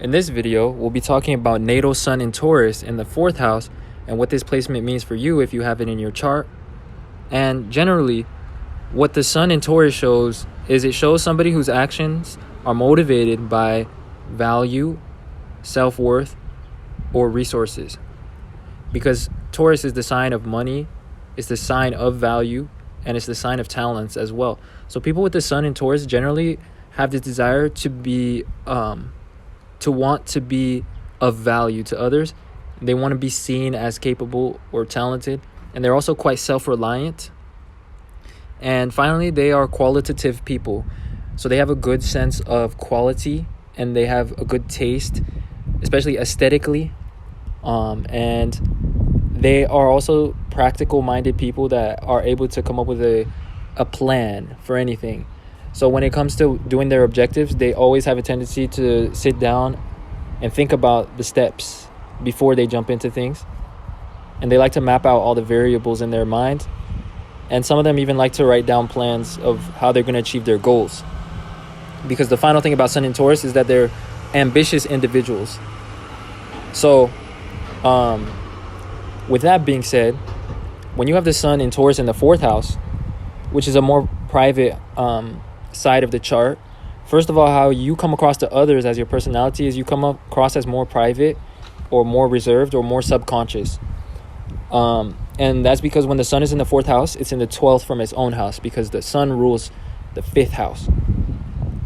In this video, we'll be talking about natal sun in Taurus in the 4th house and what this placement means for you if you have it in your chart. And generally, what the sun in Taurus shows is it shows somebody whose actions are motivated by value, self-worth, or resources. Because Taurus is the sign of money, it's the sign of value, and it's the sign of talents as well. So people with the sun in Taurus generally have this desire to want to be of value to others. They want to be seen as capable or talented, and they're also quite self-reliant. And finally, they are qualitative people. So they have a good sense of quality and they have a good taste, especially aesthetically. And they are also practical-minded people that are able to come up with a plan for anything. So when it comes to doing their objectives, they always have a tendency to sit down and think about the steps before they jump into things. And they like to map out all the variables in their mind. And some of them even like to write down plans of how they're going to achieve their goals. Because the final thing about Sun in Taurus is that they're ambitious individuals. So, with that being said, when you have the Sun in Taurus in the 4th house, which is a more private side of the chart, first of all, how you come across to others as your personality is you come across as more private or more reserved or more subconscious. And that's because when the sun is in the 4th house, it's in the 12th from its own house because the sun rules the 5th house.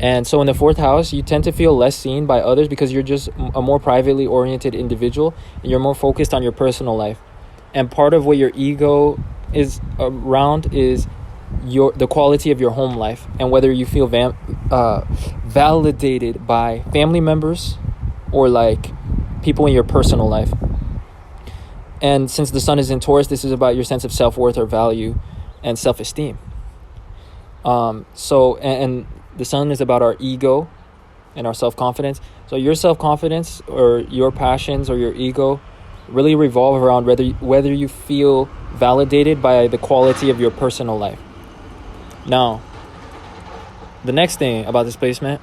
And so in the 4th house, you tend to feel less seen by others because you're just a more privately oriented individual and you're more focused on your personal life. And part of what your ego is around is the quality of your home life and whether you feel validated by family members or like people in your personal life. And since the sun is in Taurus, this is about your sense of self-worth or value and self-esteem. So the sun is about our ego and our self-confidence. So your self-confidence or your passions or your ego really revolve around whether you feel validated by the quality of your personal life. Now, the next thing about this placement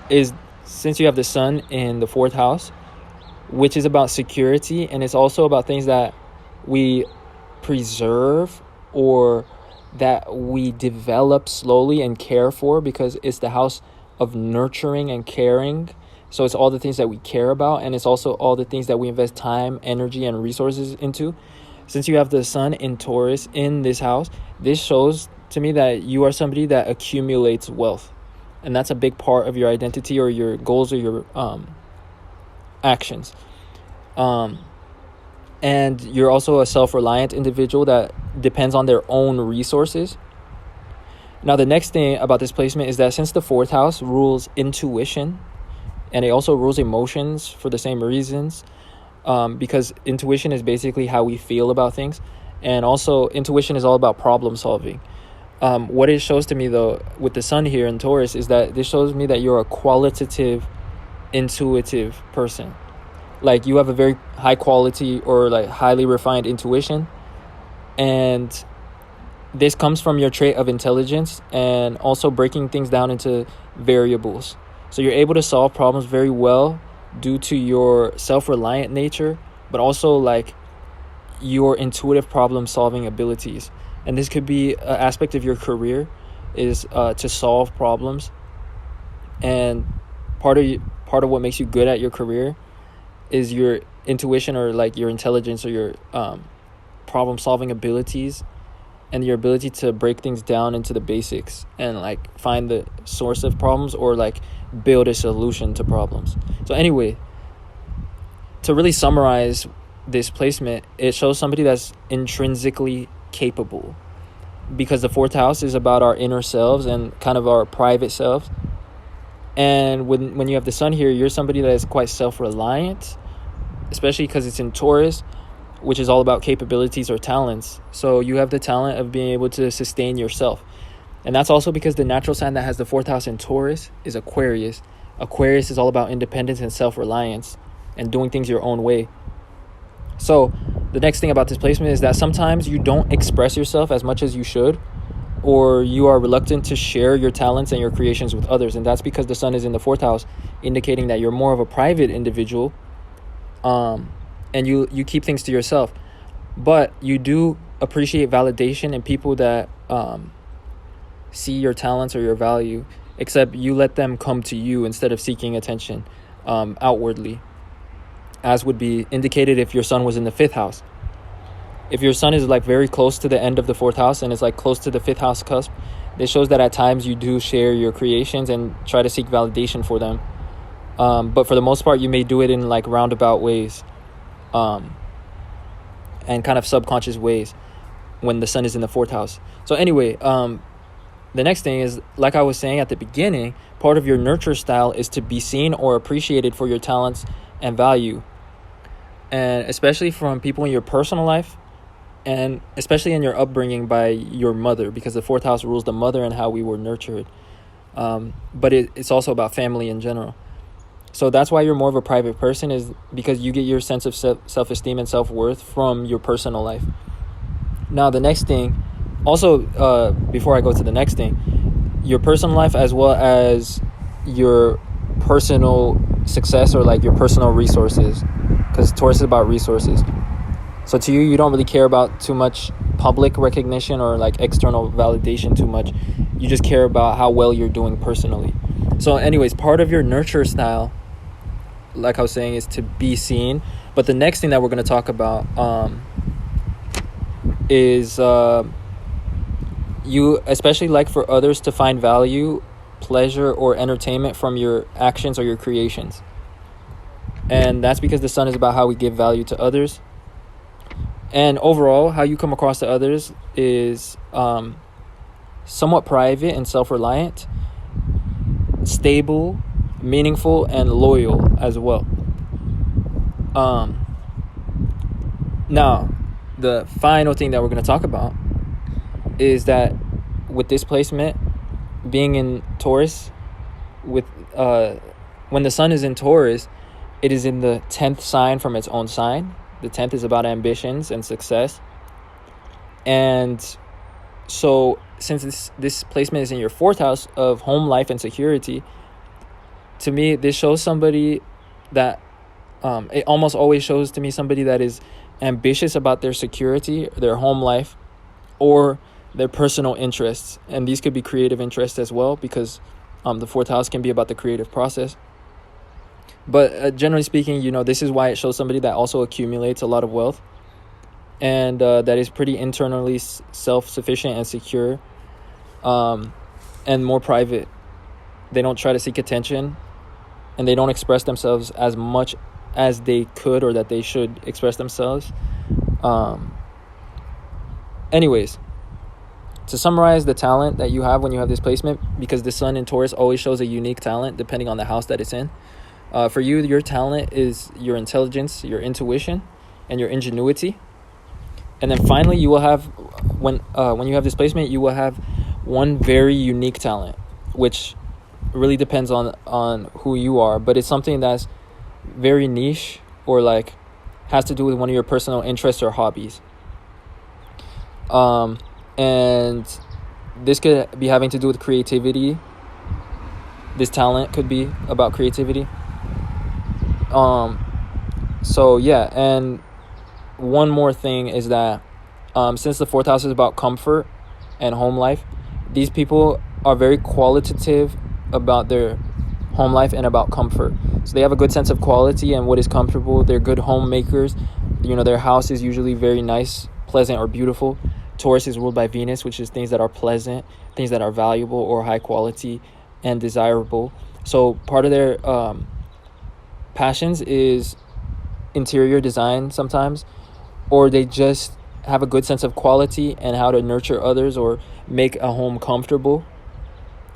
is since you have the sun in the 4th house, which is about security, and it's also about things that we preserve or that we develop slowly and care for because it's the house of nurturing and caring. So it's all the things that we care about, and it's also all the things that we invest time, energy, and resources into. Since you have the sun in Taurus in this house, this shows to me that you are somebody that accumulates wealth. And that's a big part of your identity or your goals or your actions. And you're also a self-reliant individual that depends on their own resources. Now, the next thing about this placement is that since the 4th house rules intuition, and it also rules emotions for the same reasons, because intuition is basically how we feel about things. And also intuition is all about problem solving. What it shows to me, though, with the sun here in Taurus is that this shows me that you're a qualitative, intuitive person. Like you have a very high quality or like highly refined intuition. And this comes from your trait of intelligence and also breaking things down into variables. So you're able to solve problems very well due to your self-reliant nature, but also like your intuitive problem solving abilities. And this could be an aspect of your career is to solve problems. And part of what makes you good at your career is your intuition or like your intelligence or your problem solving abilities and your ability to break things down into the basics and like find the source of problems or like build a solution to problems. So anyway, to really summarize this placement, it shows somebody that's intrinsically capable because the 4th house is about our inner selves and kind of our private selves. And when you have the sun here, you're somebody that is quite self-reliant, especially because it's in Taurus, which is all about capabilities or talents. So you have the talent of being able to sustain yourself. And that's also because the natural sign that has the 4th house in Taurus is Aquarius. Aquarius is all about independence and self-reliance and doing things your own way. So the next thing about this placement is that sometimes you don't express yourself as much as you should, or you are reluctant to share your talents and your creations with others. And that's because the sun is in the 4th house indicating that you're more of a private individual, and you keep things to yourself. But you do appreciate validation in people that see your talents or your value, except you let them come to you instead of seeking attention outwardly, as would be indicated if your sun was in the 5th house. If your sun is like very close to the end of the 4th house and it's like close to the 5th house cusp, it shows that at times you do share your creations and try to seek validation for them. But for the most part, you may do it in like roundabout ways, and kind of subconscious ways when the sun is in the 4th house. So anyway, the next thing is, like I was saying at the beginning, part of your nurture style is to be seen or appreciated for your talents and value. And especially from people in your personal life, and especially in your upbringing by your mother, because the 4th house rules the mother and how we were nurtured. But it's also about family in general. So that's why you're more of a private person, is because you get your sense of self-esteem and self-worth from your personal life. Now, the next thing, also, before I go to the next thing, your personal life as well as your personal success, or like your personal resources, because Taurus is about resources. So to you, you don't really care about too much public recognition or like external validation too much. You just care about how well you're doing personally. So anyways, part of your nurture style, like I was saying, is to be seen. But the next thing that we're going to talk about is you especially like for others to find value, pleasure, or entertainment from your actions or your creations. And that's because the sun is about how we give value to others. And overall, how you come across to others is somewhat private and self-reliant, stable, meaningful, and loyal as well. Now, the final thing that we're going to talk about is that with this placement being in Taurus, with when the sun is in Taurus, it is in the 10th sign from its own sign. The 10th is about ambitions and success. And so since this placement is in your 4th house of home life and security, to me, this shows somebody that it almost always shows to me somebody that is ambitious about their security, their home life, or their personal interests. And these could be creative interests as well, because the 4th house can be about the creative process. But generally speaking, this is why it shows somebody that also accumulates a lot of wealth, and that is pretty internally self-sufficient and secure, and more private. They don't try to seek attention, and they don't express themselves as much as they could or that they should express themselves. Anyways, to summarize the talent that you have when you have this placement, because the sun in Taurus always shows a unique talent depending on the house that it's in. For you, your talent is your intelligence, your intuition, and your ingenuity. And then finally, you will have, when you have this placement, you will have one very unique talent, which really depends on who you are. But it's something that's very niche, or like has to do with one of your personal interests or hobbies. And this could be having to do with creativity. This talent could be about creativity. So yeah, and one more thing is that since the 4th house is about comfort and home life, these people are very qualitative about their home life and about comfort. So they have a good sense of quality and what is comfortable. They're good homemakers. Their house is usually very nice, pleasant, or beautiful. Taurus is ruled by Venus, which is things that are pleasant, things that are valuable or high quality and desirable. So part of their passions is interior design sometimes, or they just have a good sense of quality and how to nurture others or make a home comfortable.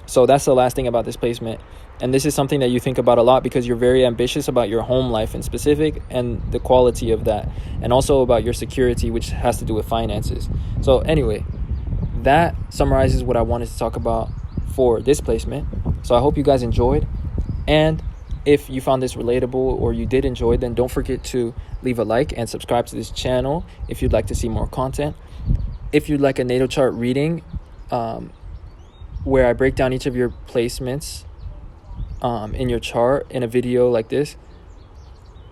So that's the last thing about this placement. And this is something that you think about a lot, because you're very ambitious about your home life in specific and the quality of that, and also about your security, which has to do with finances. So anyway, that summarizes what I wanted to talk about for this placement. So I hope you guys enjoyed. And if you found this relatable or you did enjoy, then don't forget to leave a like and subscribe to this channel if you'd like to see more content. If you'd like a natal chart reading, where I break down each of your placements in your chart in a video like this,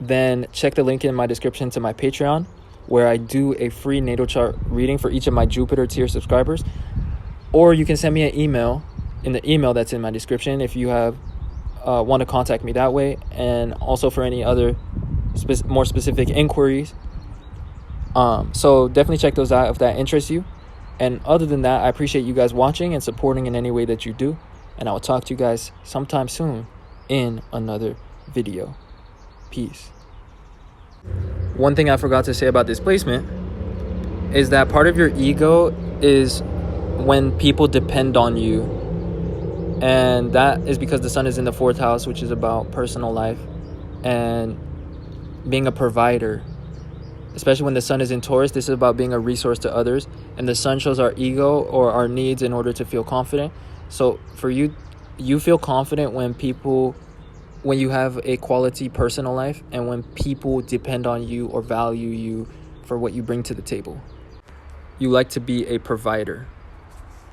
then check the link in my description to my Patreon, where I do a free natal chart reading for each of my Jupiter tier subscribers. Or you can send me an email in the email that's in my description if you have want to contact me that way, and also for any other more specific inquiries. So definitely check those out if that interests you. And other than that, I appreciate you guys watching and supporting in any way that you do. And I will talk to you guys sometime soon in another video. Peace. One thing I forgot to say about this placement is that part of your ego is when people depend on you. And that is because the sun is in the 4th house, which is about personal life and being a provider. Especially when the sun is in Taurus, this is about being a resource to others. And the sun shows our ego or our needs in order to feel confident. So for you, you feel confident when you have a quality personal life and when people depend on you or value you for what you bring to the table. You like to be a provider.